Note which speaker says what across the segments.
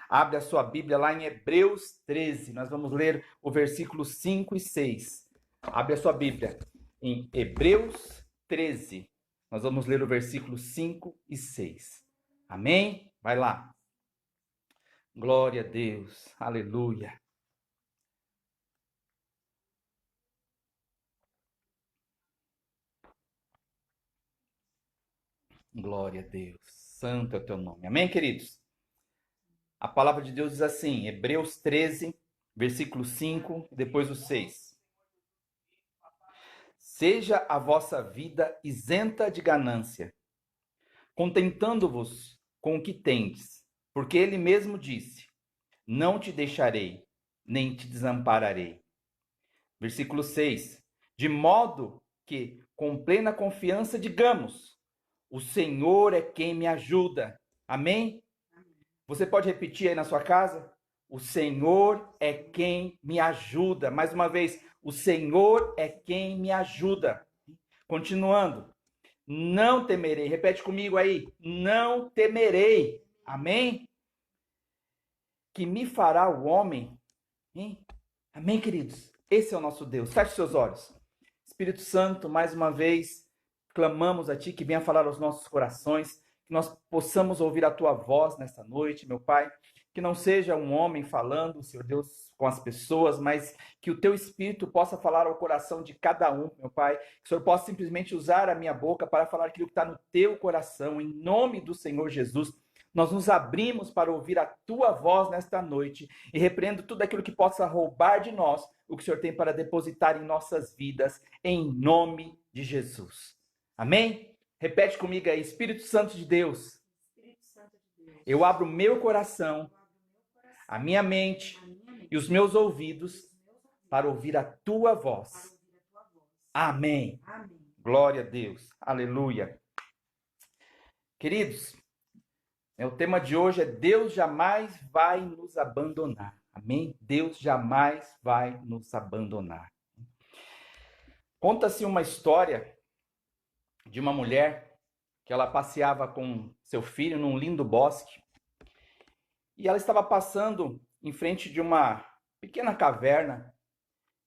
Speaker 1: Abre a sua Bíblia lá em Hebreus 13. Nós vamos ler o versículo 5 e 6. Abre a sua Bíblia em Hebreus 13. Nós vamos ler o versículo 5 e 6. Amém? Vai lá. Glória a Deus. Aleluia. Glória a Deus. Santo é o teu nome. Amém, queridos? A palavra de Deus diz assim, Hebreus 13, versículo 5, depois o 6. Seja a vossa vida isenta de ganância, contentando-vos com o que tendes, porque ele mesmo disse, não te deixarei, nem te desampararei. Versículo 6. De modo que, com plena confiança, digamos, o Senhor é quem me ajuda. Amém? Você pode repetir aí na sua casa? O Senhor é quem me ajuda. Mais uma vez, o Senhor é quem me ajuda. Continuando. Não temerei. Repete comigo aí. Não temerei. Amém? Que me fará o homem? Hein? Amém, queridos? Esse é o nosso Deus. Feche seus olhos. Espírito Santo, mais uma vez, clamamos a Ti que venha falar aos nossos corações, que nós possamos ouvir a Tua voz nesta noite, meu Pai, que não seja um homem falando, Senhor Deus, com as pessoas, mas que o Teu Espírito possa falar ao coração de cada um, meu Pai, que o Senhor possa simplesmente usar a minha boca para falar aquilo que está no Teu coração, em nome do Senhor Jesus. Nós nos abrimos para ouvir a Tua voz nesta noite e repreendo tudo aquilo que possa roubar de nós o que o Senhor tem para depositar em nossas vidas, em nome de Jesus. Amém? Repete comigo aí, Espírito Santo de Deus. Eu abro o meu coração, a minha mente e os meus ouvidos para ouvir a Tua voz. Amém. Glória a Deus. Aleluia. Queridos, o tema de hoje é Deus jamais vai nos abandonar. Amém? Deus jamais vai nos abandonar. Conta-se uma história de uma mulher que ela passeava com seu filho num lindo bosque e ela estava passando em frente de uma pequena caverna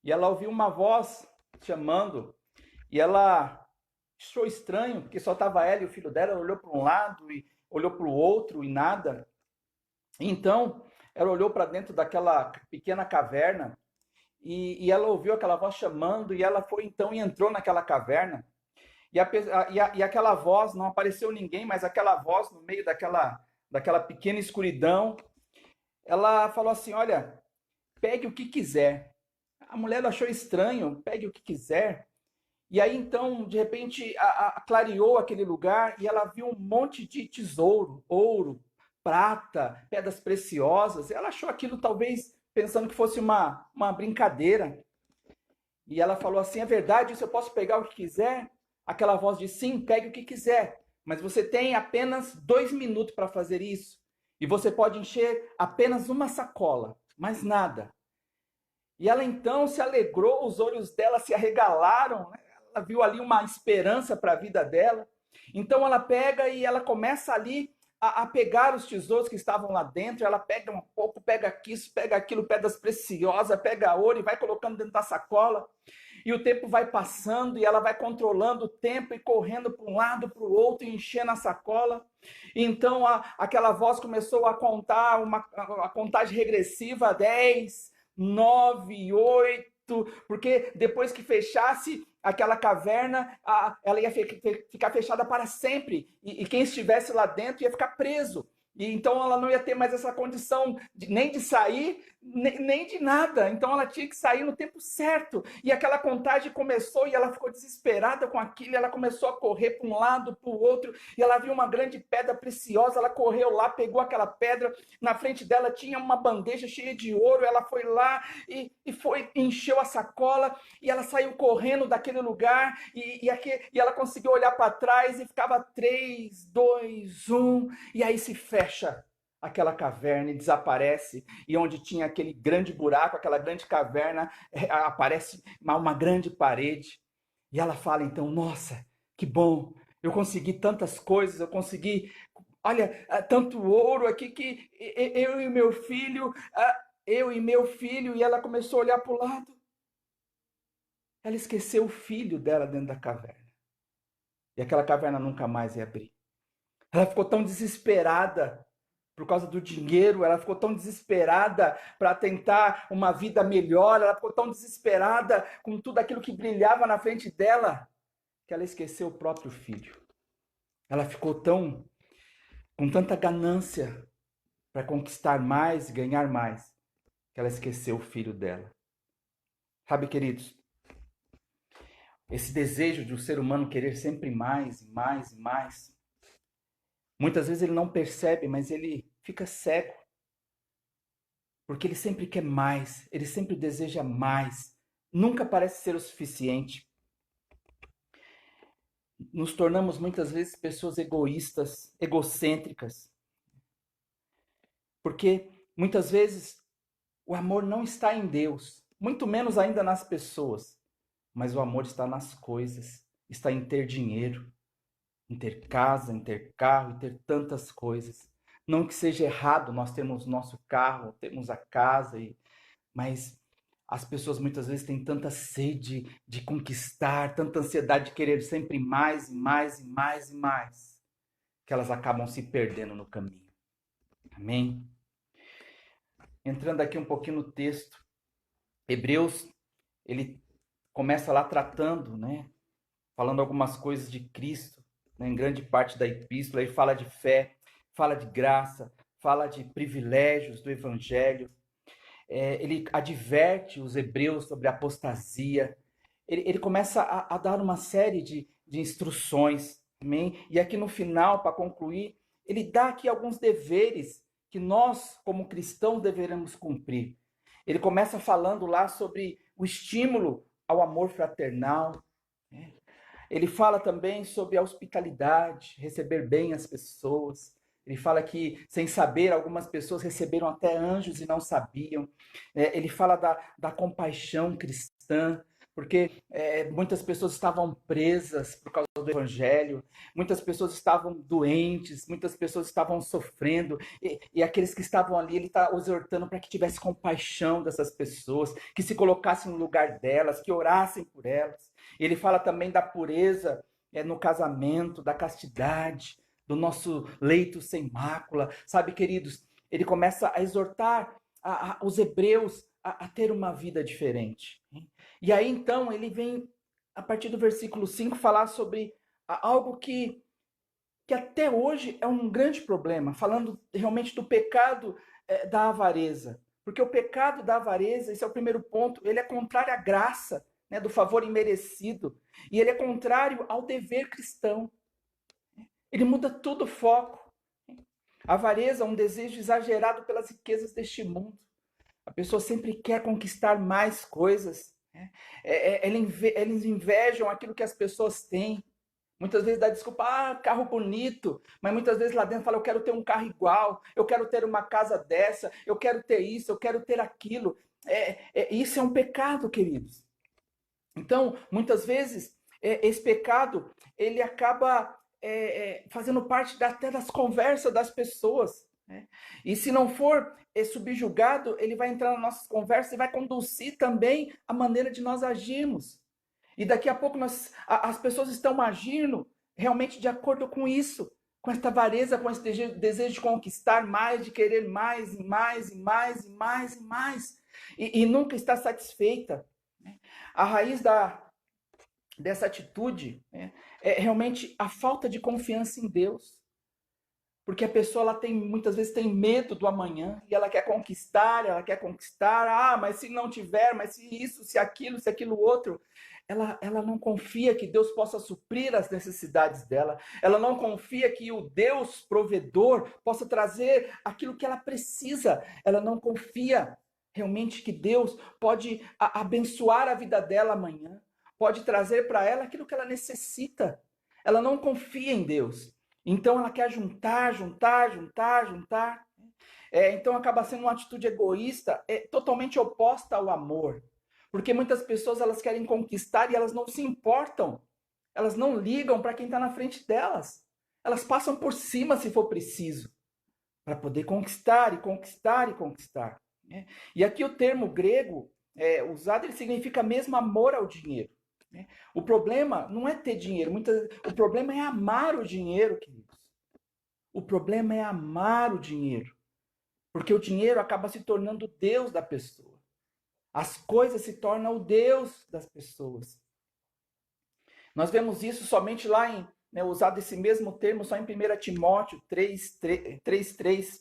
Speaker 1: e ela ouviu uma voz chamando e ela achou estranho porque só estava ela e o filho dela. Ela olhou para um lado e olhou para o outro e nada. Então ela olhou para dentro daquela pequena caverna e ela ouviu aquela voz chamando e ela foi então e entrou naquela caverna. E aquela voz, não apareceu ninguém, mas aquela voz no meio daquela pequena escuridão, ela falou assim, olha, pegue o que quiser. A mulher achou estranho, pegue o que quiser. E aí então, de repente, clareou aquele lugar e ela viu um monte de tesouro, ouro, prata, pedras preciosas. Ela achou aquilo talvez pensando que fosse uma brincadeira. E ela falou assim, é verdade, isso eu posso pegar o que quiser? Aquela voz disse, sim, pegue o que quiser, mas você tem apenas 2 minutos para fazer isso. E você pode encher apenas uma sacola, mais nada. E ela então se alegrou, os olhos dela se arregalaram, né? Ela viu ali uma esperança para a vida dela. Então ela pega e ela começa ali a pegar os tesouros que estavam lá dentro. Ela pega um pouco, pega isso, pega aquilo, pedras preciosas, pega ouro e vai colocando dentro da sacola. E o tempo vai passando e ela vai controlando o tempo e correndo para um lado, para o outro, e enchendo a sacola. E então aquela voz começou a contar a contagem regressiva, 10, 9, 8, porque depois que fechasse aquela caverna, ela ia ficar fechada para sempre. E quem estivesse lá dentro ia ficar preso. E então ela não ia ter mais essa condição nem de sair, nem de nada. Então ela tinha que sair no tempo certo. E aquela contagem começou e ela ficou desesperada com aquilo. E ela começou a correr para um lado, para o outro. E ela viu uma grande pedra preciosa. Ela correu lá, pegou aquela pedra. Na frente dela tinha uma bandeja cheia de ouro. Ela foi lá e encheu a sacola. E ela saiu correndo daquele lugar. E ela conseguiu olhar para trás e ficava 3, 2, 1. E aí se fecha aquela caverna e desaparece, e onde tinha aquele grande buraco, aquela grande caverna, aparece uma grande parede, e ela fala então, nossa, que bom, eu consegui tantas coisas, eu consegui Olha, tanto ouro aqui que eu e meu filho, eu e meu filho, e ela começou a olhar para o lado. Ela esqueceu o filho dela dentro da caverna. E aquela caverna nunca mais ia abrir. Ela ficou tão desesperada por causa do dinheiro, ela ficou tão desesperada para tentar uma vida melhor, ela ficou tão desesperada com tudo aquilo que brilhava na frente dela, que ela esqueceu o próprio filho. Ela ficou com tanta ganância para conquistar mais e ganhar mais, que ela esqueceu o filho dela. Sabe, queridos, esse desejo de o ser humano querer sempre mais e mais e mais, muitas vezes ele não percebe, mas ele fica cego. Porque ele sempre quer mais, ele sempre deseja mais. Nunca parece ser o suficiente. Nos tornamos muitas vezes pessoas egoístas, egocêntricas. Porque muitas vezes o amor não está em Deus, muito menos ainda nas pessoas. Mas o amor está nas coisas, está em ter dinheiro, em ter casa, em ter carro, em ter tantas coisas. Não que seja errado nós termos nosso carro, termos a casa, mas as pessoas muitas vezes têm tanta sede de conquistar, tanta ansiedade de querer sempre mais e mais e mais e mais, que elas acabam se perdendo no caminho. Amém? Entrando aqui um pouquinho no texto, Hebreus, ele começa lá tratando, né? Falando algumas coisas de Cristo, né, em grande parte da epístola, ele fala de fé, fala de graça, fala de privilégios do evangelho. Ele adverte os hebreus sobre a apostasia. Ele começa a dar uma série de instruções, amém? E aqui no final, para concluir, ele dá aqui alguns deveres que nós, como cristãos, deveremos cumprir. Ele começa falando lá sobre o estímulo ao amor fraternal, né? Ele fala também sobre a hospitalidade, receber bem as pessoas. Ele fala que, sem saber, algumas pessoas receberam até anjos e não sabiam. Ele fala da compaixão cristã, porque muitas pessoas estavam presas por causa do evangelho, muitas pessoas estavam doentes, muitas pessoas estavam sofrendo, e aqueles que estavam ali, ele está exortando para que tivesse compaixão dessas pessoas, que se colocassem no lugar delas, que orassem por elas. Ele fala também da pureza no casamento, da castidade, do nosso leito sem mácula. Sabe, queridos, ele começa a exortar os hebreus a ter uma vida diferente. E aí, então, ele vem, a partir do versículo 5, falar sobre algo que até hoje é um grande problema, falando realmente do pecado da avareza. Porque o pecado da avareza, esse é o primeiro ponto, ele é contrário à graça, né, do favor imerecido, e ele é contrário ao dever cristão. Ele muda todo o foco. A avareza é um desejo exagerado pelas riquezas deste mundo. A pessoa sempre quer conquistar mais coisas, né? Eles invejam aquilo que as pessoas têm. Muitas vezes dá desculpa, carro bonito, mas muitas vezes lá dentro fala, eu quero ter um carro igual, eu quero ter uma casa dessa, eu quero ter isso, eu quero ter aquilo. Isso é um pecado, queridos. Então, muitas vezes, esse pecado, ele acaba fazendo parte até das conversas das pessoas, né? E se não for subjugado, ele vai entrar nas nossas conversas e vai conduzir também a maneira de nós agirmos. E daqui a pouco as pessoas estão agindo realmente de acordo com isso, com esta avareza, com esse desejo de conquistar mais, de querer mais e mais e mais e mais e mais, e nunca está satisfeita. A raiz dessa atitude, né, é realmente a falta de confiança em Deus. Porque a pessoa ela muitas vezes tem medo do amanhã e ela quer conquistar. Ah, mas se não tiver, mas se isso, se aquilo outro. Ela não confia que Deus possa suprir as necessidades dela. Ela não confia que o Deus provedor possa trazer aquilo que ela precisa. Ela não confia realmente que Deus pode abençoar a vida dela amanhã. Pode trazer para ela aquilo que ela necessita. Ela não confia em Deus. Então ela quer juntar. Então acaba sendo uma atitude egoísta, totalmente oposta ao amor. Porque muitas pessoas elas querem conquistar e elas não se importam. Elas não ligam para quem está na frente delas. Elas passam por cima se for preciso, para poder conquistar e conquistar e conquistar, né? E aqui o termo grego usado, ele significa mesmo amor ao dinheiro, né? O problema não é ter dinheiro, o problema é amar o dinheiro, queridos. O problema é amar o dinheiro, porque o dinheiro acaba se tornando o Deus da pessoa. As coisas se tornam o Deus das pessoas. Nós vemos isso somente lá em, usado esse mesmo termo só em 1 Timóteo 3:3,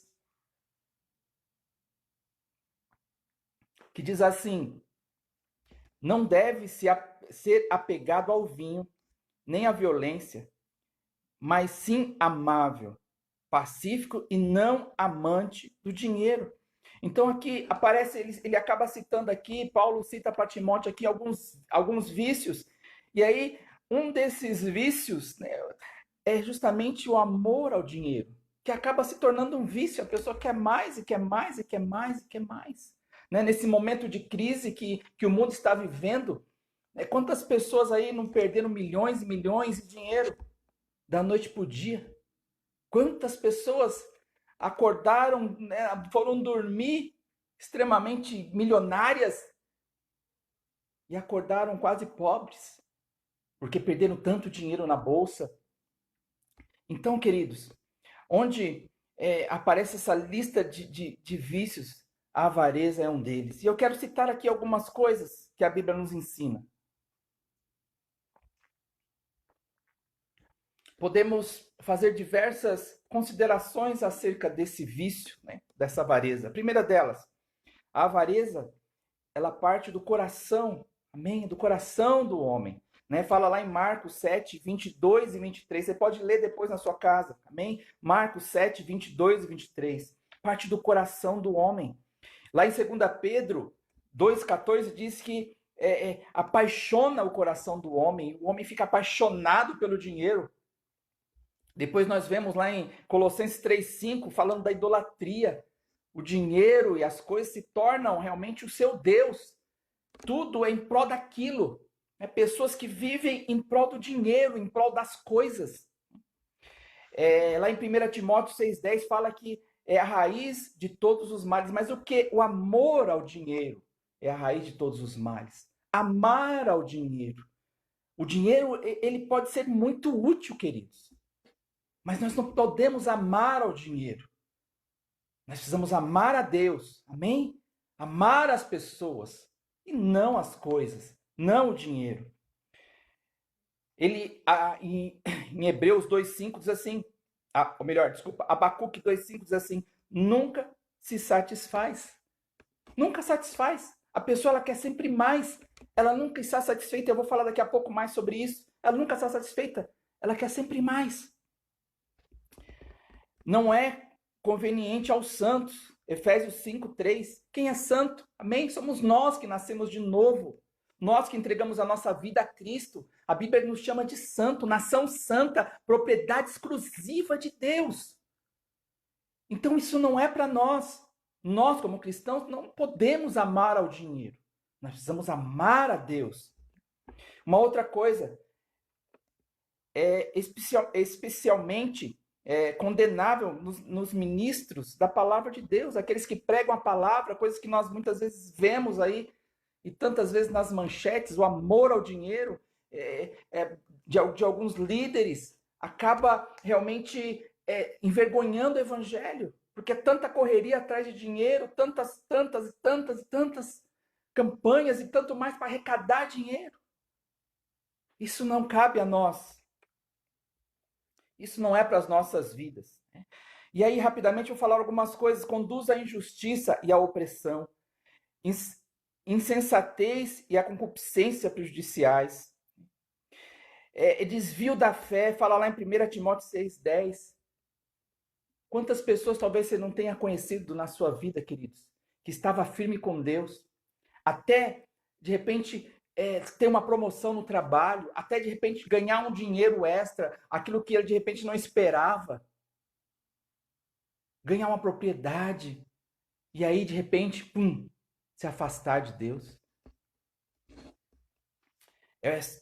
Speaker 1: que diz assim: não deve ser apegado ao vinho, nem à violência, mas sim amável, pacífico e não amante do dinheiro. Então aqui aparece, ele acaba citando aqui, Paulo cita para Timóteo aqui alguns vícios, e aí um desses vícios, né, é justamente o amor ao dinheiro, que acaba se tornando um vício. A pessoa quer mais e quer mais e quer mais e quer mais. Né? Nesse momento de crise que o mundo está vivendo, né? Quantas pessoas aí não perderam milhões e milhões de dinheiro da noite para o dia? Quantas pessoas acordaram, né, foram dormir extremamente milionárias e acordaram quase pobres, porque perderam tanto dinheiro na bolsa? Então, queridos, onde aparece essa lista de vícios, a avareza é um deles. E eu quero citar aqui algumas coisas que a Bíblia nos ensina. Podemos fazer diversas considerações acerca desse vício, né, dessa avareza. A primeira delas, a avareza, ela parte do coração, amém? Do coração do homem. Né? Fala lá em Marcos 7, 22 e 23. Você pode ler depois na sua casa, amém? Marcos 7, 22 e 23. Parte do coração do homem. Lá em 2 Pedro 2,14 diz que apaixona o coração do homem. O homem fica apaixonado pelo dinheiro. Depois nós vemos lá em Colossenses 3,5 falando da idolatria. O dinheiro e as coisas se tornam realmente o seu Deus. Tudo é em prol daquilo. Pessoas que vivem em prol do dinheiro, em prol das coisas. Lá em 1 Timóteo 6,10 fala que é a raiz de todos os males. Mas o que? O amor ao dinheiro é a raiz de todos os males. Amar ao dinheiro. O dinheiro, ele pode ser muito útil, queridos. Mas nós não podemos amar ao dinheiro. Nós precisamos amar a Deus. Amém? Amar as pessoas. E não as coisas. Não o dinheiro. Ele, em Hebreus 2,5 diz assim, ou melhor, desculpa, Abacuque 2,5 diz assim: nunca se satisfaz. Nunca satisfaz. A pessoa, ela quer sempre mais. Ela nunca está satisfeita. Eu vou falar daqui a pouco mais sobre isso. Ela nunca está satisfeita. Ela quer sempre mais. Não é conveniente aos santos. Efésios 5:3. Quem é santo? Amém? Somos nós que nascemos de novo. Nós que entregamos a nossa vida a Cristo. A Bíblia nos chama de santo, nação santa, propriedade exclusiva de Deus. Então isso não é para nós. Nós, como cristãos, não podemos amar ao dinheiro. Nós precisamos amar a Deus. Uma outra coisa, especialmente condenável nos ministros da palavra de Deus, aqueles que pregam a palavra, coisas que nós muitas vezes vemos aí, e tantas vezes nas manchetes, o amor ao dinheiro de alguns líderes acaba realmente envergonhando o evangelho, porque é tanta correria atrás de dinheiro, tantas campanhas e tanto mais para arrecadar dinheiro. Isso não cabe a nós. Isso não é para as nossas vidas. Né? E aí, rapidamente, eu vou falar algumas coisas. Conduz à injustiça e à opressão, insensatez e à concupiscência prejudiciais. Desvio da fé, fala lá em 1 Timóteo 6,10. Quantas pessoas talvez você não tenha conhecido na sua vida, queridos, que estava firme com Deus, até, de repente, ter uma promoção no trabalho, até, de repente, ganhar um dinheiro extra, aquilo que ele, de repente, não esperava. Ganhar uma propriedade, e aí, de repente, pum, se afastar de Deus.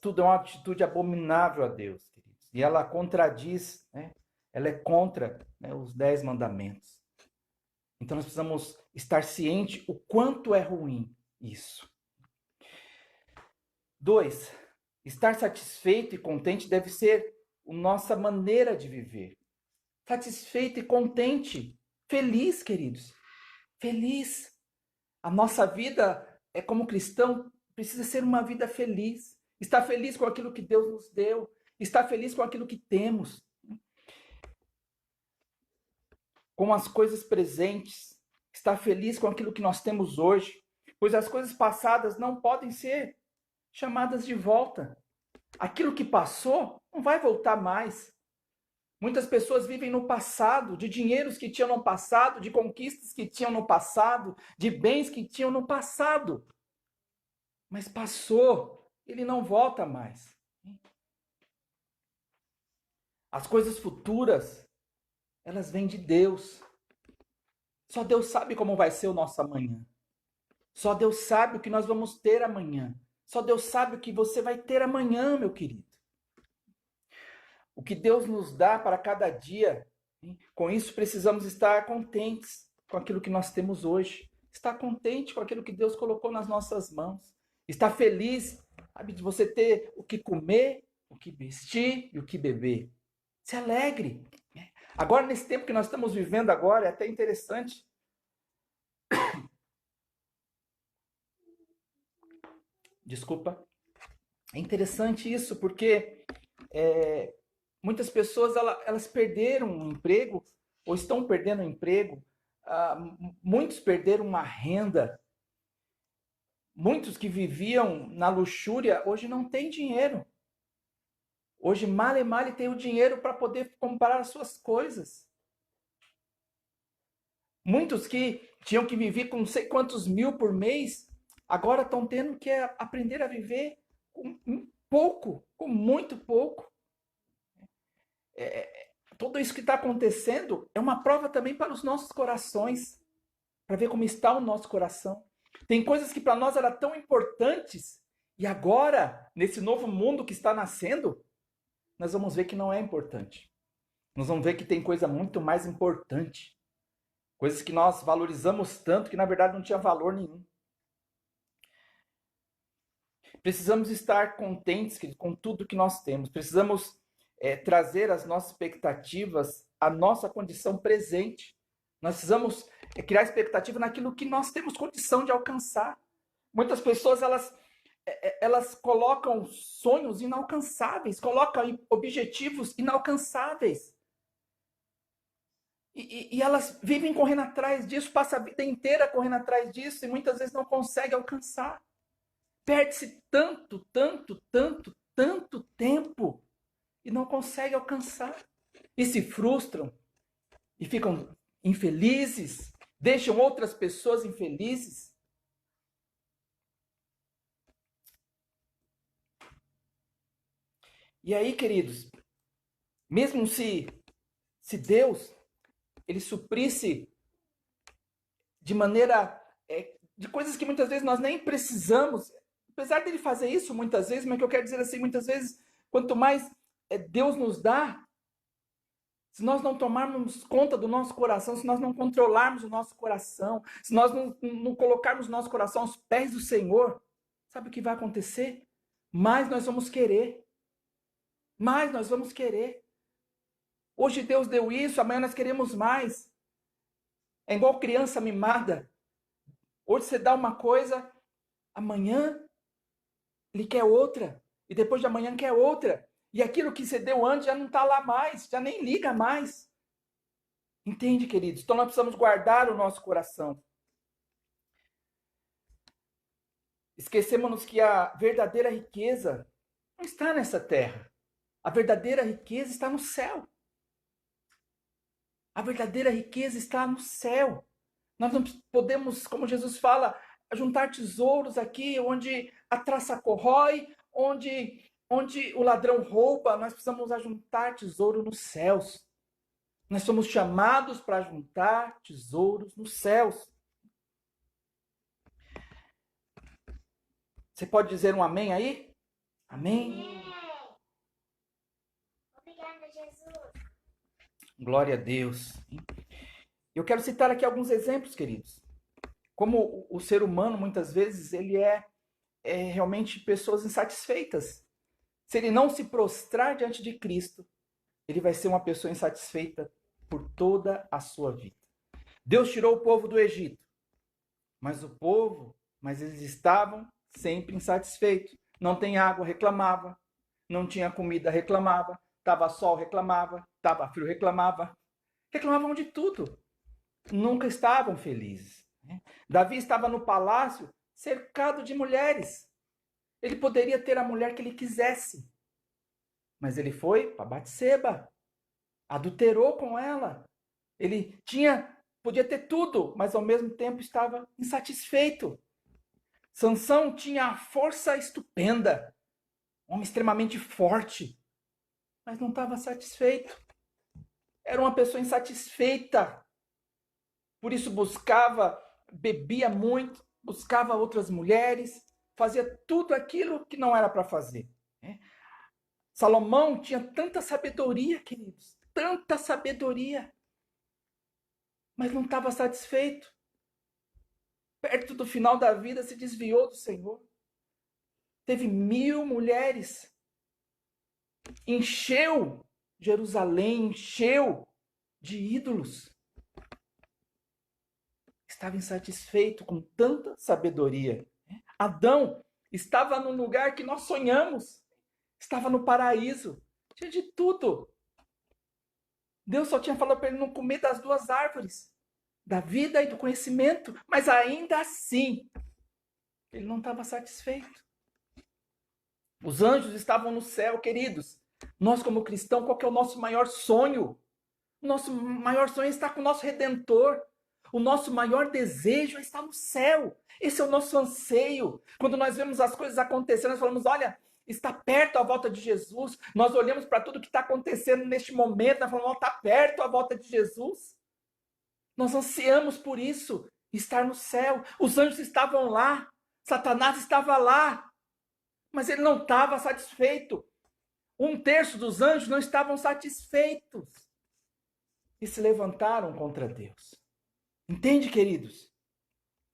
Speaker 1: Tudo é uma atitude abominável a Deus, queridos. E ela contradiz, né, ela é contra, né, os 10 mandamentos. Então nós precisamos estar ciente o quanto é ruim isso. 2, estar satisfeito e contente deve ser a nossa maneira de viver. Satisfeito e contente, feliz, queridos. Feliz. A nossa vida, como cristão, precisa ser uma vida feliz. Estar feliz com aquilo que Deus nos deu. Estar feliz com aquilo que temos. Com as coisas presentes. Estar feliz com aquilo que nós temos hoje. Pois as coisas passadas não podem ser chamadas de volta. Aquilo que passou não vai voltar mais. Muitas pessoas vivem no passado, de dinheiros que tinham no passado, de conquistas que tinham no passado, de bens que tinham no passado. Mas passou, ele não volta mais. As coisas futuras, elas vêm de Deus. Só Deus sabe como vai ser o nosso amanhã. Só Deus sabe o que nós vamos ter amanhã. Só Deus sabe o que você vai ter amanhã, meu querido. O que Deus nos dá para cada dia, hein? Com isso precisamos estar contentes com aquilo que nós temos hoje. Estar contente com aquilo que Deus colocou nas nossas mãos. Estar feliz, sabe, de você ter o que comer, o que vestir e o que beber. Se alegre. Agora, nesse tempo que nós estamos vivendo agora, é até interessante. Desculpa. É interessante isso, porque muitas pessoas elas perderam um emprego, ou estão perdendo um emprego. Muitos perderam uma renda. Muitos que viviam na luxúria, hoje não têm dinheiro. Hoje, mal e mal, tem o dinheiro para poder comprar as suas coisas. Muitos que tinham que viver com não sei quantos mil por mês, agora estão tendo que aprender a viver com pouco, com muito pouco. Tudo isso que está acontecendo é uma prova também para os nossos corações, para ver como está o nosso coração. Tem coisas que para nós eram tão importantes, e agora, nesse novo mundo que está nascendo, nós vamos ver que não é importante. Nós vamos ver que tem coisa muito mais importante. Coisas que nós valorizamos tanto que na verdade não tinha valor nenhum. Precisamos estar contentes com tudo que nós temos. Precisamos trazer as nossas expectativas à nossa condição presente. Nós precisamos criar expectativa naquilo que nós temos condição de alcançar. Muitas pessoas elas colocam sonhos inalcançáveis, colocam objetivos inalcançáveis. E elas vivem correndo atrás disso, passam a vida inteira correndo atrás disso e muitas vezes não conseguem alcançar. Perde-se tanto tempo e não consegue alcançar. E se frustram e ficam infelizes, deixam outras pessoas infelizes. E aí, queridos, mesmo se Deus ele suprisse de maneira de coisas que muitas vezes nós nem precisamos, apesar dele fazer isso muitas vezes, mas que eu quero dizer assim, muitas vezes, quanto mais Deus nos dá, se nós não tomarmos conta do nosso coração, se nós não controlarmos o nosso coração, se nós não colocarmos o nosso coração aos pés do Senhor, sabe o que vai acontecer? Mais nós vamos querer. Mais nós vamos querer. Hoje Deus deu isso, amanhã nós queremos mais. É igual criança mimada. Hoje você dá uma coisa, amanhã ele quer outra. E depois de amanhã quer outra. E aquilo que você deu antes já não está lá mais, já nem liga mais. Entende, queridos? Então nós precisamos guardar o nosso coração. Esquecemos-nos que a verdadeira riqueza não está nessa terra. A verdadeira riqueza está no céu. A verdadeira riqueza está no céu. Nós não podemos, como Jesus fala, juntar tesouros aqui onde a traça corrói, onde o ladrão rouba. Nós precisamos ajuntar tesouro nos céus. Nós somos chamados para juntar tesouros nos céus. Você pode dizer um amém aí? Amém?
Speaker 2: Obrigada, Jesus.
Speaker 1: Glória a Deus. Eu quero citar aqui alguns exemplos, queridos. Como o ser humano, muitas vezes, ele é realmente pessoas insatisfeitas. Se ele não se prostrar diante de Cristo, ele vai ser uma pessoa insatisfeita por toda a sua vida. Deus tirou o povo do Egito, mas eles estavam sempre insatisfeitos. Não tem água, reclamava. Não tinha comida, reclamava. Tava sol, reclamava. Tava frio, reclamava. Reclamavam de tudo. Nunca estavam felizes. Davi estava no palácio, cercado de mulheres. Ele poderia ter a mulher que ele quisesse. Mas ele foi para Batseba. Adulterou com ela. Ele podia ter tudo, mas ao mesmo tempo estava insatisfeito. Sansão tinha a força estupenda, um homem extremamente forte, mas não estava satisfeito. Era uma pessoa insatisfeita. Por isso bebia muito, buscava outras mulheres, fazia tudo aquilo que não era para fazer. Salomão tinha tanta sabedoria, queridos, tanta sabedoria, mas não estava satisfeito. Perto do final da vida se desviou do Senhor. Teve 1000 mulheres. Encheu Jerusalém, encheu de ídolos. Estava insatisfeito com tanta sabedoria. Adão estava no lugar que nós sonhamos. Estava no paraíso. Tinha de tudo. Deus só tinha falado para ele não comer das 2 árvores, da vida e do conhecimento. Mas ainda assim, ele não estava satisfeito. Os anjos estavam no céu, queridos. Nós, como cristãos, qual que é o nosso maior sonho? O nosso maior sonho é estar com o nosso Redentor. O nosso maior desejo é estar no céu. Esse é o nosso anseio. Quando nós vemos as coisas acontecendo, nós falamos, olha, está perto a volta de Jesus. Nós olhamos para tudo que está acontecendo neste momento, nós falamos, está perto a volta de Jesus. Nós ansiamos por isso, estar no céu. Os anjos estavam lá, Satanás estava lá, mas ele não estava satisfeito. 1/3 dos anjos não estavam satisfeitos e se levantaram contra Deus. Entende, queridos?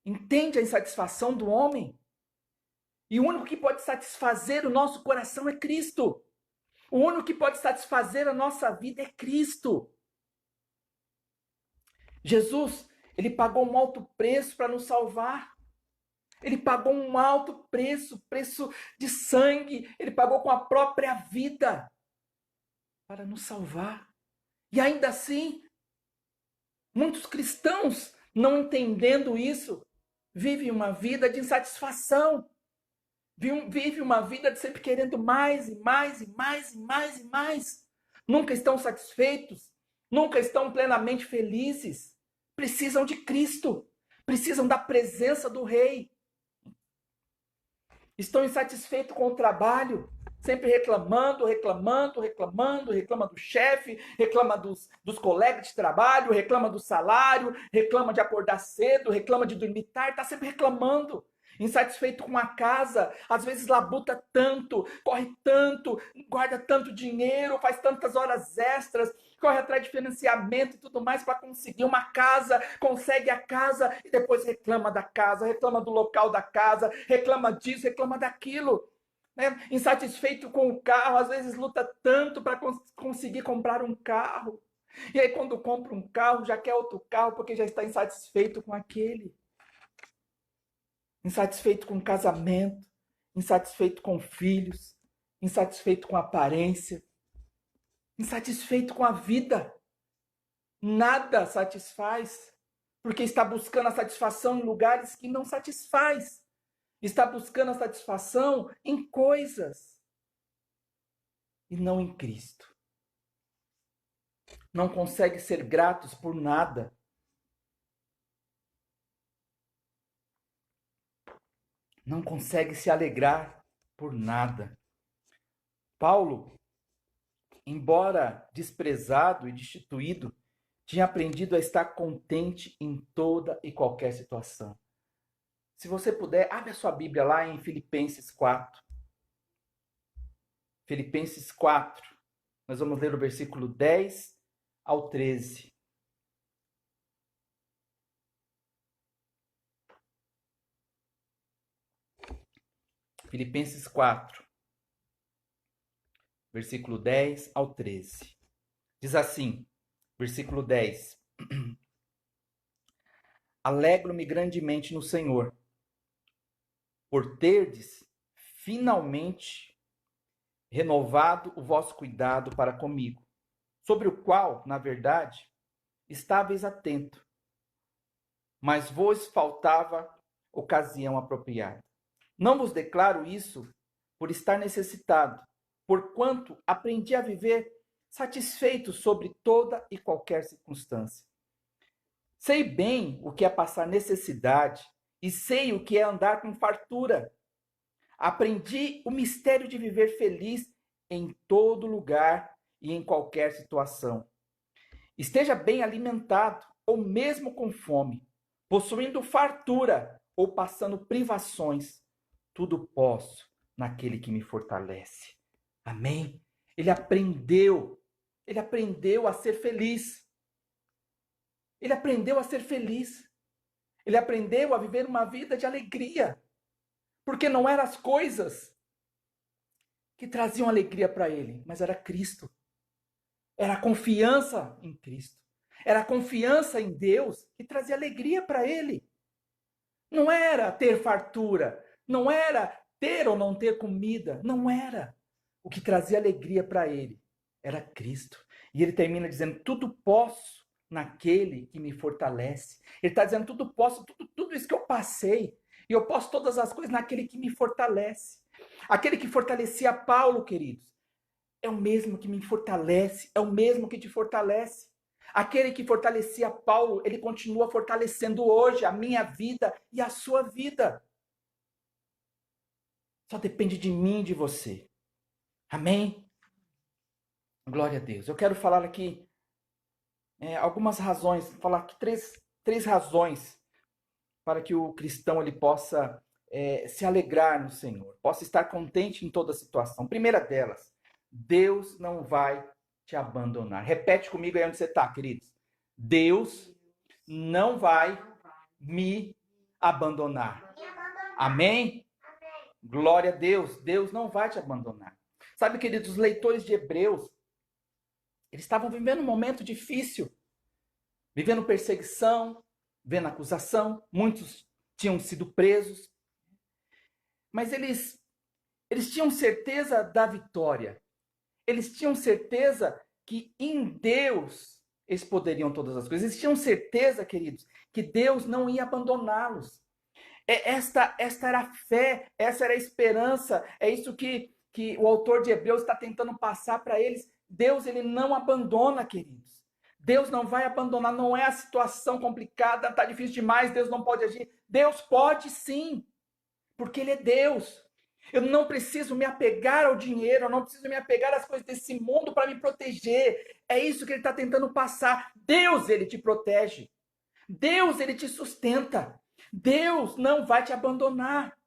Speaker 1: Entende a insatisfação do homem? E o único que pode satisfazer o nosso coração é Cristo. O único que pode satisfazer a nossa vida é Cristo. Jesus, ele pagou um alto preço para nos salvar. Ele pagou um alto preço, preço de sangue. Ele pagou com a própria vida para nos salvar. E ainda assim, muitos cristãos, não entendendo isso, vivem uma vida de insatisfação. Vivem uma vida de sempre querendo mais e mais e mais e mais e mais. Nunca estão satisfeitos, nunca estão plenamente felizes. Precisam de Cristo, precisam da presença do Rei. Estão insatisfeitos com o trabalho, sempre reclamando, reclama do chefe, reclama dos colegas de trabalho, reclama do salário, reclama de acordar cedo, reclama de dormir tarde, está sempre reclamando. Insatisfeito com a casa, às vezes labuta tanto, corre tanto, guarda tanto dinheiro, faz tantas horas extras, corre atrás de financiamento e tudo mais para conseguir uma casa, consegue a casa e depois reclama da casa, reclama do local da casa, reclama disso, reclama daquilo. Insatisfeito com o carro, às vezes luta tanto para conseguir comprar um carro. E aí quando compra um carro, já quer outro carro porque já está insatisfeito com aquele. Insatisfeito com o casamento, insatisfeito com filhos, insatisfeito com a aparência, insatisfeito com a vida. Nada satisfaz, porque está buscando a satisfação em lugares que não satisfaz. Está buscando a satisfação em coisas e não em Cristo. Não consegue ser gratos por nada. Não consegue se alegrar por nada. Paulo, embora desprezado e destituído, tinha aprendido a estar contente em toda e qualquer situação. Se você puder, abre a sua Bíblia lá em Filipenses 4. Filipenses 4. Nós vamos ler o versículo 10 ao 13. Filipenses 4, versículo 10 ao 13. Diz assim, versículo 10. Alegro-me grandemente no Senhor, por terdes finalmente renovado o vosso cuidado para comigo, sobre o qual, na verdade, estáveis atento, mas vos faltava ocasião apropriada. Não vos declaro isso por estar necessitado, porquanto aprendi a viver satisfeito sobre toda e qualquer circunstância. Sei bem o que é passar necessidade e sei o que é andar com fartura. Aprendi o mistério de viver feliz em todo lugar e em qualquer situação. Esteja bem alimentado ou mesmo com fome, possuindo fartura ou passando privações, tudo posso naquele que me fortalece. Amém? Ele aprendeu a ser feliz. Ele aprendeu a ser feliz. Ele aprendeu a viver uma vida de alegria. Porque não eram as coisas que traziam alegria para ele, mas era Cristo. Era a confiança em Cristo. Era a confiança em Deus que trazia alegria para ele. Não era ter fartura, não era ter ou não ter comida, não era. O que trazia alegria para ele era Cristo. E ele termina dizendo, tudo posso naquele que me fortalece. Ele está dizendo, tudo posso, tudo isso que eu passei. E eu posso todas as coisas naquele que me fortalece. Aquele que fortalecia Paulo, queridos, é o mesmo que me fortalece, é o mesmo que te fortalece. Aquele que fortalecia Paulo, ele continua fortalecendo hoje a minha vida e a sua vida. Só depende de mim e de você. Amém? Glória a Deus. Eu quero falar aqui algumas razões, falar aqui três razões para que o cristão ele possa se alegrar no Senhor, possa estar contente em toda situação. Primeira delas, Deus não vai te abandonar. Repete comigo aí onde você está, queridos. Deus não vai me abandonar. Amém? Glória a Deus. Deus não vai te abandonar. Sabe, queridos, os leitores de Hebreus, eles estavam vivendo um momento difícil, vivendo perseguição, vendo acusação, muitos tinham sido presos, mas eles tinham certeza da vitória. Eles tinham certeza que em Deus eles poderiam todas as coisas. Eles tinham certeza, queridos, que Deus não ia abandoná-los. Esta era a fé, essa era a esperança, é isso que o autor de Hebreus está tentando passar para eles. Deus, ele não abandona, queridos. Deus não vai abandonar, não é a situação complicada, está difícil demais, Deus não pode agir. Deus pode sim, porque ele é Deus. Eu não preciso me apegar ao dinheiro, eu não preciso me apegar às coisas desse mundo para me proteger. É isso que ele está tentando passar. Deus, ele te protege. Deus, ele te sustenta. Deus não vai te abandonar.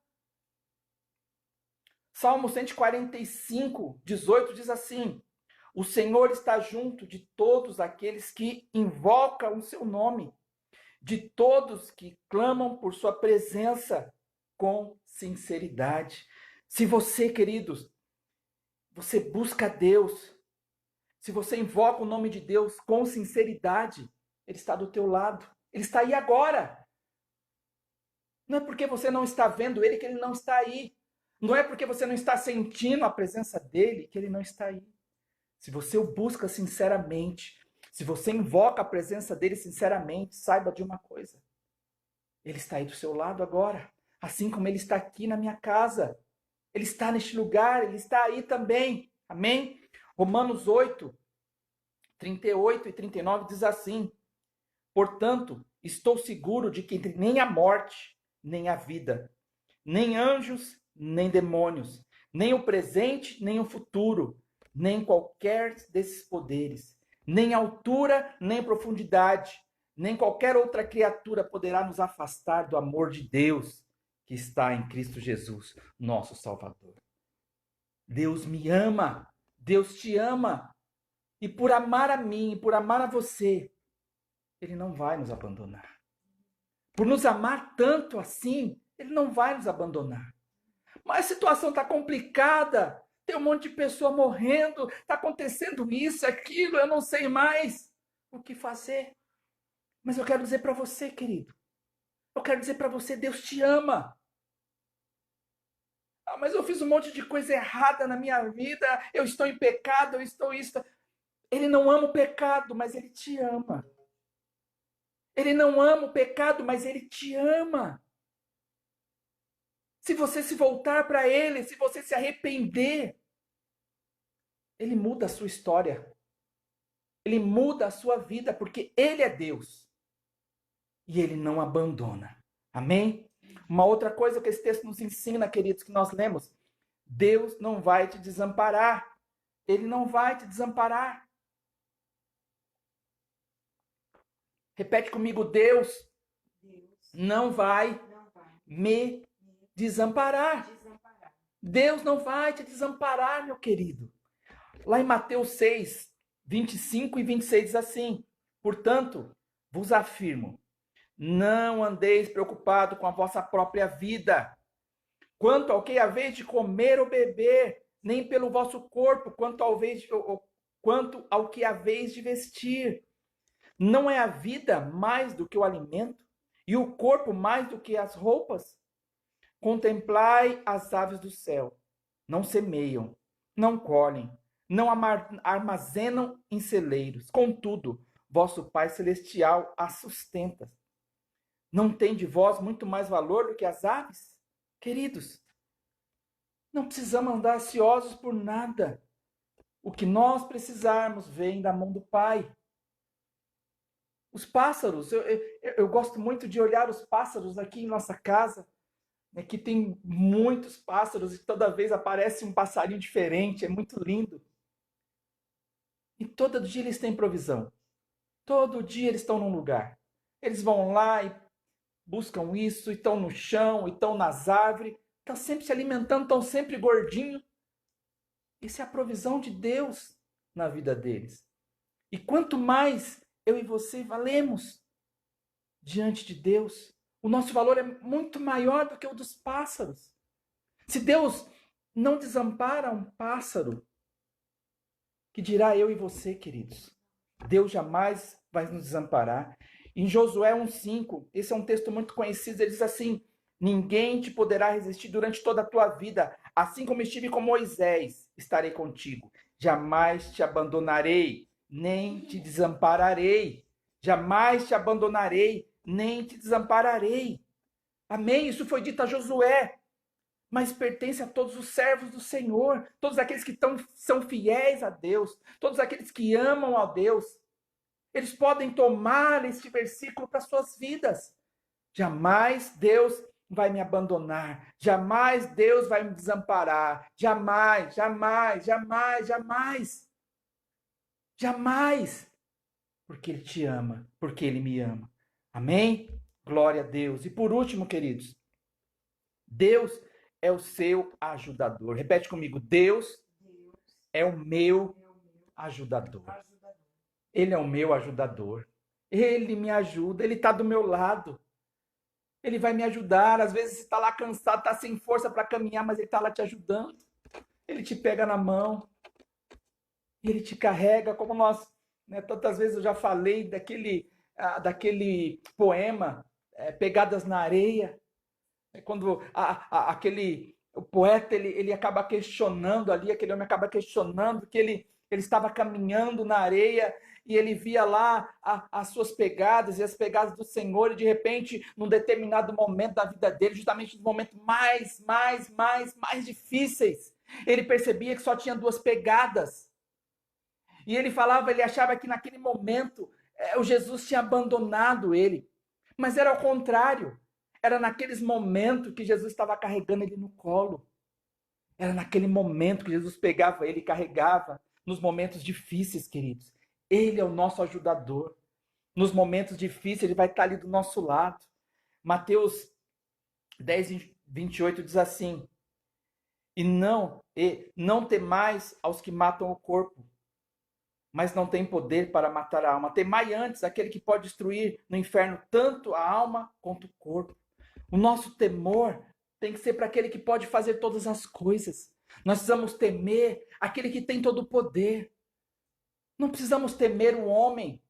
Speaker 1: Salmo 145, 18 diz assim: o Senhor está junto de todos aqueles que invocam o seu nome, de todos que clamam por sua presença com sinceridade. Se você, queridos, você busca Deus, se você invoca o nome de Deus com sinceridade, Ele está do teu lado. Ele está aí agora. Não é porque você não está vendo Ele que Ele não está aí. Não é porque você não está sentindo a presença dEle que Ele não está aí. Se você o busca sinceramente, se você invoca a presença dEle sinceramente, saiba de uma coisa. Ele está aí do seu lado agora. Assim como Ele está aqui na minha casa. Ele está neste lugar, Ele está aí também. Amém? Romanos 8, 38 e 39 diz assim: portanto, estou seguro de que nem a morte, nem a vida, nem anjos, nem demônios, nem o presente, nem o futuro, nem qualquer desses poderes, nem altura, nem profundidade, nem qualquer outra criatura poderá nos afastar do amor de Deus que está em Cristo Jesus, nosso Salvador. Deus me ama, Deus te ama. E por amar a mim, e por amar a você, Ele não vai nos abandonar. Por nos amar tanto assim, Ele não vai nos abandonar. Mas a situação está complicada. Tem um monte de pessoa morrendo. Está acontecendo isso, aquilo. Eu não sei mais o que fazer. Mas eu quero dizer para você, querido. Eu quero dizer para você, Deus te ama. Ah, mas eu fiz um monte de coisa errada na minha vida. Eu estou em pecado, eu estou isso. Ele não ama o pecado, mas Ele te ama. Ele não ama o pecado, mas Ele te ama. Se você se voltar para Ele, se você se arrepender, Ele muda a sua história. Ele muda a sua vida, porque Ele é Deus. E Ele não abandona. Amém? Uma outra coisa que esse texto nos ensina, queridos, que nós lemos. Deus não vai te desamparar. Ele não vai te desamparar. Repete comigo, Deus não vai me desamparar. Deus não vai te desamparar, meu querido. Lá em Mateus 6, 25 e 26 diz assim: portanto, vos afirmo, não andeis preocupado com a vossa própria vida, quanto ao que haveis de comer ou beber, nem pelo vosso corpo, quanto ao que haveis de vestir. Não é a vida mais do que o alimento, e o corpo mais do que as roupas? Contemplai as aves do céu, não semeiam, não colhem, não armazenam em celeiros. Contudo, vosso Pai Celestial as sustenta. Não tem de vós muito mais valor do que as aves? Queridos, não precisamos andar ansiosos por nada. O que nós precisarmos vem da mão do Pai. Os pássaros, eu gosto muito de olhar os pássaros aqui em nossa casa. Aqui tem muitos pássaros e toda vez aparece um passarinho diferente, é muito lindo. E todo dia eles têm provisão. Todo dia eles estão num lugar. Eles vão lá e buscam isso, e estão no chão, e estão nas árvores, estão sempre se alimentando, estão sempre gordinhos. Isso é a provisão de Deus na vida deles. E quanto mais eu e você valemos diante de Deus, o nosso valor é muito maior do que o dos pássaros. Se Deus não desampara um pássaro, que dirá eu e você, queridos? Deus jamais vai nos desamparar. Em Josué 1,5, esse é um texto muito conhecido, ele diz assim: ninguém te poderá resistir durante toda a tua vida, assim como estive com Moisés, estarei contigo. Jamais te abandonarei, nem te desampararei. Jamais te abandonarei, nem te desampararei. Amém? Isso foi dito a Josué, mas pertence a todos os servos do Senhor, todos aqueles que são fiéis a Deus, todos aqueles que amam a Deus. Eles podem tomar este versículo para suas vidas. Jamais Deus vai me abandonar, jamais Deus vai me desamparar, jamais, jamais, jamais, jamais. Jamais. Porque Ele te ama, porque Ele me ama. Amém? Glória a Deus. E por último, queridos, Deus é o seu ajudador. Repete comigo, Deus é o meu ajudador. Ele é o meu ajudador. Ele me ajuda, Ele está do meu lado. Ele vai me ajudar. Às vezes você está lá cansado, está sem força para caminhar, mas Ele está lá te ajudando. Ele te pega na mão. E Ele te carrega, como nós, né, tantas vezes eu já falei daquele poema, Pegadas na Areia. Quando o poeta ele acaba questionando ali, aquele homem acaba questionando que ele estava caminhando na areia e ele via lá as suas pegadas e as pegadas do Senhor, e de repente, num determinado momento da vida dele, justamente nos momentos mais difíceis, ele percebia que só tinha duas pegadas. E ele falava, ele achava que naquele momento o Jesus tinha abandonado ele. Mas era ao contrário. Era naqueles momentos que Jesus estava carregando ele no colo. Era naquele momento que Jesus pegava ele e carregava. Nos momentos difíceis, queridos. Ele é o nosso ajudador. Nos momentos difíceis, ele vai estar ali do nosso lado. Mateus 10, 28 diz assim: E não temais aos que matam o corpo, mas não tem poder para matar a alma. Temai antes aquele que pode destruir no inferno tanto a alma quanto o corpo. O nosso temor tem que ser para aquele que pode fazer todas as coisas. Nós precisamos temer aquele que tem todo o poder. Não precisamos temer o homem.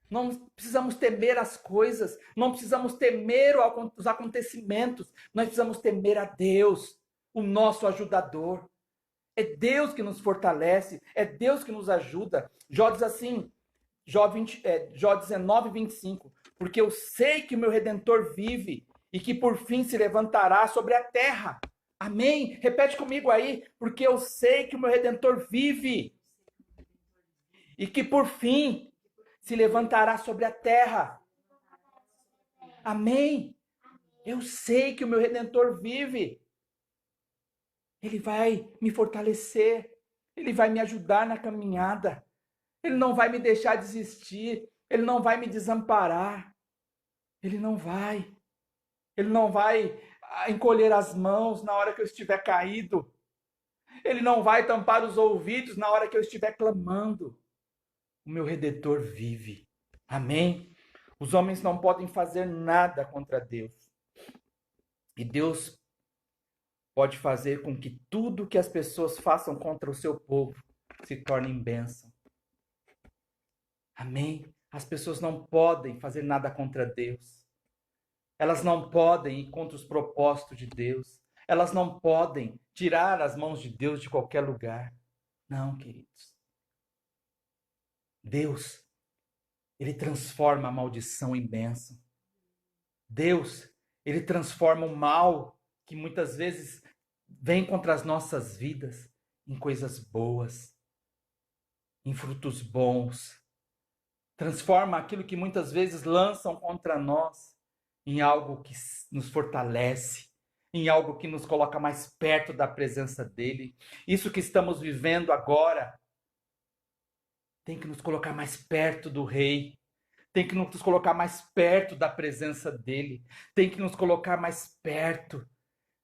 Speaker 1: Não precisamos temer as coisas. Não precisamos temer os acontecimentos. Nós precisamos temer a Deus, o nosso ajudador. É Deus que nos fortalece. É Deus que nos ajuda. Jó diz assim, Jó 19, 25. Porque eu sei que o meu Redentor vive e que por fim se levantará sobre a terra. Amém? Repete comigo aí. Porque eu sei que o meu Redentor vive e que por fim se levantará sobre a terra. Amém? Eu sei que o meu Redentor vive. Ele vai me fortalecer. Ele vai me ajudar na caminhada. Ele não vai me deixar desistir. Ele não vai me desamparar. Ele não vai. Ele não vai encolher as mãos na hora que eu estiver caído. Ele não vai tampar os ouvidos na hora que eu estiver clamando. O meu Redentor vive. Amém? Os homens não podem fazer nada contra Deus. E Deus pode fazer com que tudo que as pessoas façam contra o seu povo se torne bênção. Amém? As pessoas não podem fazer nada contra Deus. Elas não podem ir contra os propósitos de Deus. Elas não podem tirar as mãos de Deus de qualquer lugar. Não, queridos. Deus, Ele transforma a maldição em bênção. Deus, Ele transforma o mal que muitas vezes vem contra as nossas vidas em coisas boas, em frutos bons. Transforma aquilo que muitas vezes lançam contra nós em algo que nos fortalece, em algo que nos coloca mais perto da presença dEle. Isso que estamos vivendo agora tem que nos colocar mais perto do Rei, tem que nos colocar mais perto da presença dEle, tem que nos colocar mais perto,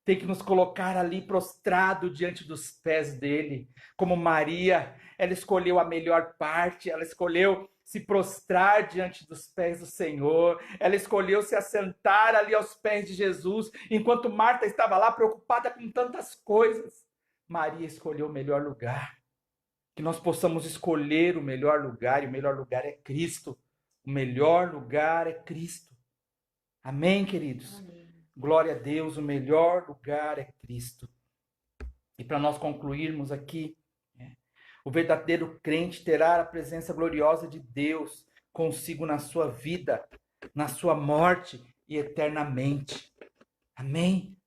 Speaker 1: tem que nos colocar ali prostrado diante dos pés dEle. Como Maria, ela escolheu a melhor parte, ela escolheu se prostrar diante dos pés do Senhor, ela escolheu se assentar ali aos pés de Jesus, enquanto Marta estava lá preocupada com tantas coisas. Maria escolheu o melhor lugar. Que nós possamos escolher o melhor lugar, e o melhor lugar é Cristo. O melhor lugar é Cristo. Amém, queridos? Amém. Glória a Deus, o melhor lugar é Cristo. E para nós concluirmos aqui, o verdadeiro crente terá a presença gloriosa de Deus consigo na sua vida, na sua morte e eternamente. Amém?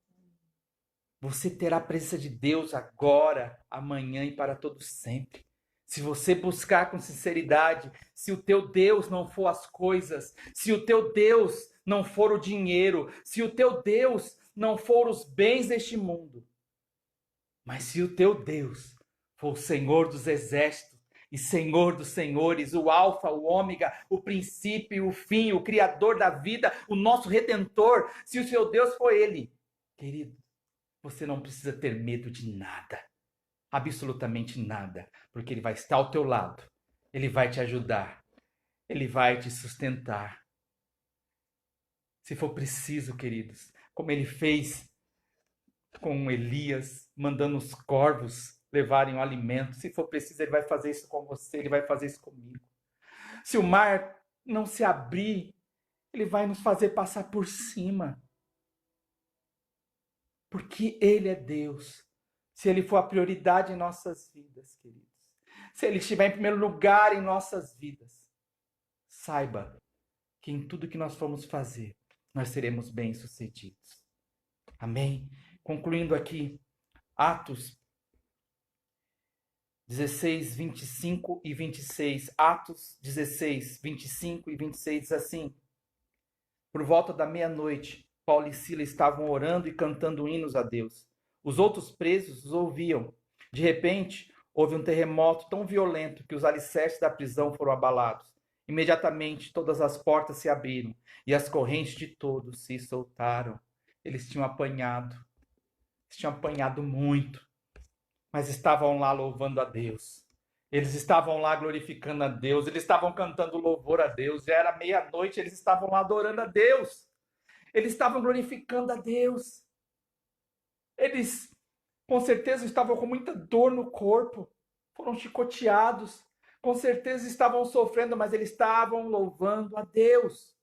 Speaker 1: Você terá a presença de Deus agora, amanhã e para todo sempre. Se você buscar com sinceridade, se o teu Deus não for as coisas, se o teu Deus não for o dinheiro, se o teu Deus não for os bens deste mundo, mas se o teu Deus for o Senhor dos exércitos e Senhor dos senhores, o Alfa, o Ômega, o princípio e o fim, o Criador da vida, o nosso Redentor, se o seu Deus for Ele, querido, você não precisa ter medo de nada, absolutamente nada, porque Ele vai estar ao teu lado, Ele vai te ajudar, Ele vai te sustentar. Se for preciso, queridos, como Ele fez com Elias, mandando os corvos levarem o alimento, se for preciso, Ele vai fazer isso com você, Ele vai fazer isso comigo. Se o mar não se abrir, Ele vai nos fazer passar por cima. Porque Ele é Deus. Se Ele for a prioridade em nossas vidas, queridos. Se Ele estiver em primeiro lugar em nossas vidas, saiba que em tudo que nós formos fazer, nós seremos bem-sucedidos. Amém? Concluindo aqui, Atos 16, 25 e 26. Atos 16, 25 e 26 diz assim: por volta da meia-noite, Paulo e Silas estavam orando e cantando hinos a Deus. Os outros presos os ouviam. De repente, houve um terremoto tão violento que os alicerces da prisão foram abalados. Imediatamente, todas as portas se abriram e as correntes de todos se soltaram. Eles tinham apanhado muito, mas estavam lá louvando a Deus. Eles estavam lá glorificando a Deus, eles estavam cantando louvor a Deus, já era meia-noite, eles estavam lá adorando a Deus, eles estavam glorificando a Deus. Eles, com certeza, estavam com muita dor no corpo, foram chicoteados, com certeza estavam sofrendo, mas eles estavam louvando a Deus,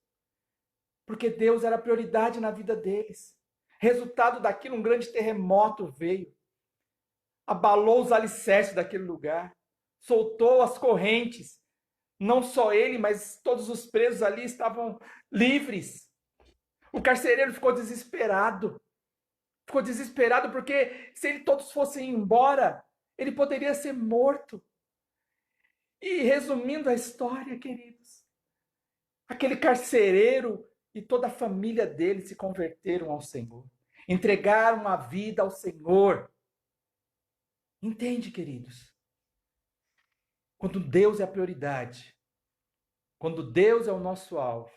Speaker 1: porque Deus era a prioridade na vida deles. Resultado daquilo, um grande terremoto veio, abalou os alicerces daquele lugar, soltou as correntes. Não só ele, mas todos os presos ali estavam livres. O carcereiro ficou desesperado. Ficou desesperado porque se ele todos fossem embora, ele poderia ser morto. E resumindo a história, queridos, aquele carcereiro e toda a família dele se converteram ao Senhor. Entregaram a vida ao Senhor. Entende, queridos? Quando Deus é a prioridade, quando Deus é o nosso alvo,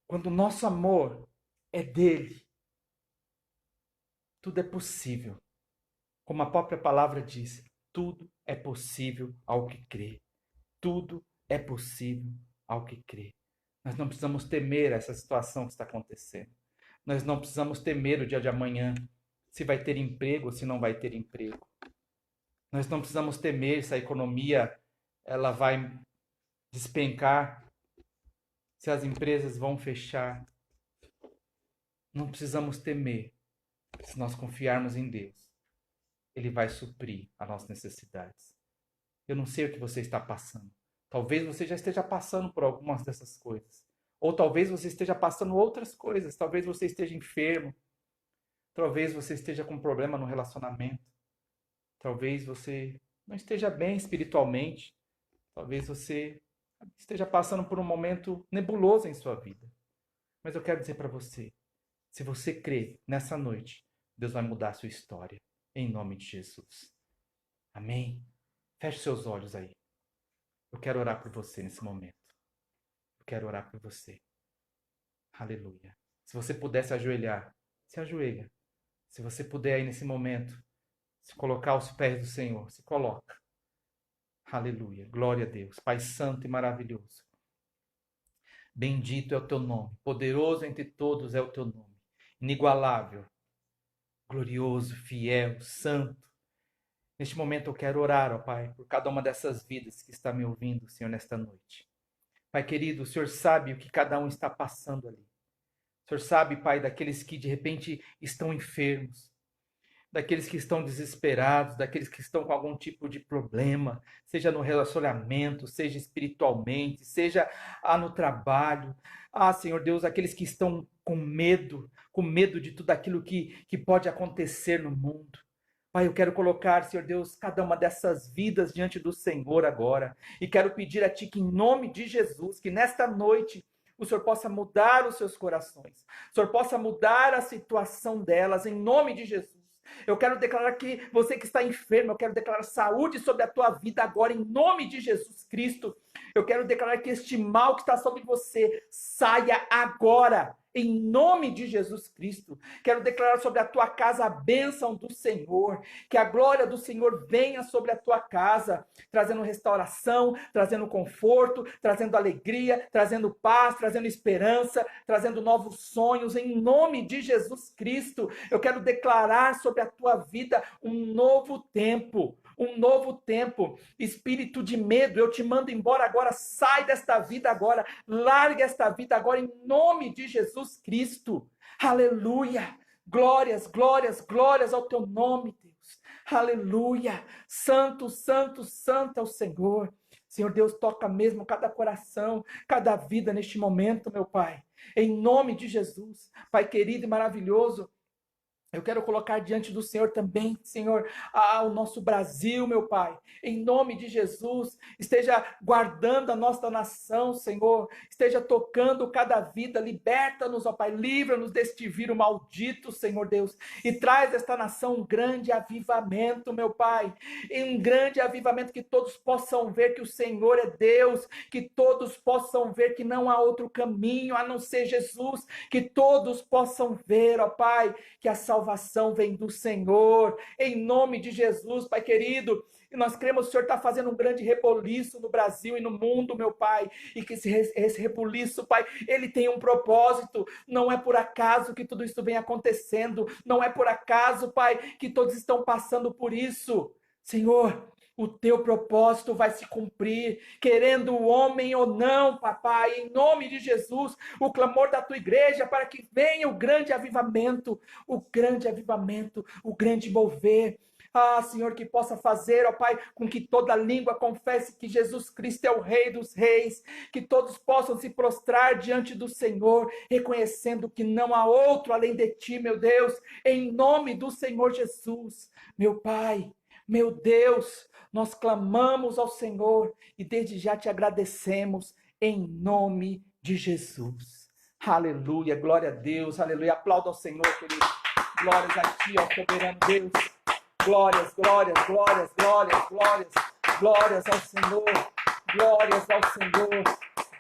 Speaker 1: quando o nosso amor é dele, tudo é possível. Como a própria palavra diz, tudo é possível ao que crê. Tudo é possível ao que crê. Nós não precisamos temer essa situação que está acontecendo. Nós não precisamos temer o dia de amanhã, se vai ter emprego ou se não vai ter emprego. Nós não precisamos temer se a economia ela vai despencar, se as empresas vão fechar. Não precisamos temer, se nós confiarmos em Deus. Ele vai suprir as nossas necessidades. Eu não sei o que você está passando. Talvez você já esteja passando por algumas dessas coisas. Ou talvez você esteja passando outras coisas. Talvez você esteja enfermo. Talvez você esteja com problema no relacionamento. Talvez você não esteja bem espiritualmente. Talvez você esteja passando por um momento nebuloso em sua vida. Mas eu quero dizer para você, se você crê nessa noite, Deus vai mudar a sua história. Em nome de Jesus. Amém? Feche seus olhos aí. Eu quero orar por você nesse momento. Eu quero orar por você. Aleluia. Se você puder se ajoelhar, se ajoelha. Se você puder aí nesse momento, se colocar aos pés do Senhor, se coloca. Aleluia. Glória a Deus. Pai santo e maravilhoso. Bendito é o teu nome. Poderoso entre todos é o teu nome. Inigualável. Glorioso, fiel, santo. Neste momento eu quero orar, ó Pai, por cada uma dessas vidas que está me ouvindo, Senhor, nesta noite. Pai querido, o Senhor sabe o que cada um está passando ali. O Senhor sabe, Pai, daqueles que de repente estão enfermos, daqueles que estão desesperados, daqueles que estão com algum tipo de problema, seja no relacionamento, seja espiritualmente, seja no trabalho. Senhor Deus, aqueles que estão com medo de tudo aquilo que pode acontecer no mundo. Pai, eu quero colocar, Senhor Deus, cada uma dessas vidas diante do Senhor agora. E quero pedir a Ti que, em nome de Jesus, que nesta noite o Senhor possa mudar os seus corações. O Senhor possa mudar a situação delas, em nome de Jesus. Eu quero declarar que você que está enfermo, eu quero declarar saúde sobre a tua vida agora, em nome de Jesus Cristo. Eu quero declarar que este mal que está sobre você saia agora, em nome de Jesus Cristo. Quero declarar sobre a tua casa a bênção do Senhor, que a glória do Senhor venha sobre a tua casa, trazendo restauração, trazendo conforto, trazendo alegria, trazendo paz, trazendo esperança, trazendo novos sonhos, em nome de Jesus Cristo. Eu quero declarar sobre a tua vida um novo tempo. Um novo tempo, espírito de medo, eu te mando embora agora, sai desta vida agora, larga esta vida agora, em nome de Jesus Cristo, aleluia, glórias, glórias, glórias ao teu nome, Deus, aleluia, santo, santo, santo é o Senhor. Senhor Deus, toca mesmo cada coração, cada vida neste momento, meu Pai, em nome de Jesus, Pai querido e maravilhoso. Eu quero colocar diante do Senhor também, Senhor, o nosso Brasil, meu Pai. Em nome de Jesus, esteja guardando a nossa nação, Senhor. Esteja tocando cada vida. Liberta-nos, ó Pai. Livra-nos deste vírus maldito, Senhor Deus. E traz esta nação um grande avivamento, meu Pai. E um grande avivamento que todos possam ver que o Senhor é Deus. Que todos possam ver que não há outro caminho a não ser Jesus. Que todos possam ver, ó Pai, que a salvação vem do Senhor, em nome de Jesus, Pai querido. E nós cremos que o Senhor está fazendo um grande rebuliço no Brasil e no mundo, meu Pai. E que esse rebuliço, Pai, ele tem um propósito. Não é por acaso que tudo isso vem acontecendo. Não é por acaso, Pai, que todos estão passando por isso. Senhor, o teu propósito vai se cumprir, querendo o homem ou não, papai, em nome de Jesus, o clamor da tua igreja para que venha o grande avivamento, o grande mover. Ah, Senhor, que possa fazer, ó Pai, com que toda língua confesse que Jesus Cristo é o Rei dos Reis, que todos possam se prostrar diante do Senhor, reconhecendo que não há outro além de Ti, meu Deus, em nome do Senhor Jesus, meu Pai, meu Deus, nós clamamos ao Senhor e desde já te agradecemos em nome de Jesus. Aleluia, glória a Deus, aleluia. Aplauda ao Senhor, querido. Glórias a ti, ó soberano Deus. Glórias, glórias, glórias, glórias, glórias, glórias ao Senhor. Glórias ao Senhor.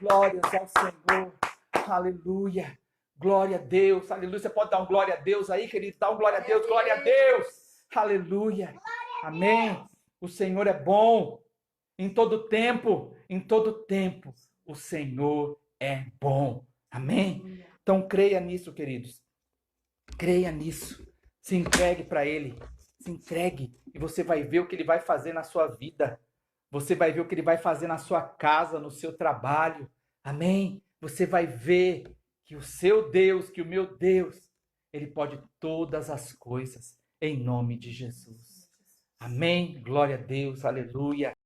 Speaker 1: Glórias ao Senhor. Aleluia. Glória a Deus. Aleluia. Você pode dar um glória a Deus aí, querido? Dá um glória a Deus. Glória a Deus. Aleluia. Amém. O Senhor é bom em todo tempo, o Senhor é bom. Amém? Então creia nisso, queridos. Creia nisso. Se entregue para Ele. Se entregue e você vai ver o que Ele vai fazer na sua vida. Você vai ver o que Ele vai fazer na sua casa, no seu trabalho. Amém? Você vai ver que o seu Deus, que o meu Deus, Ele pode todas as coisas em nome de Jesus. Amém? Glória a Deus, aleluia.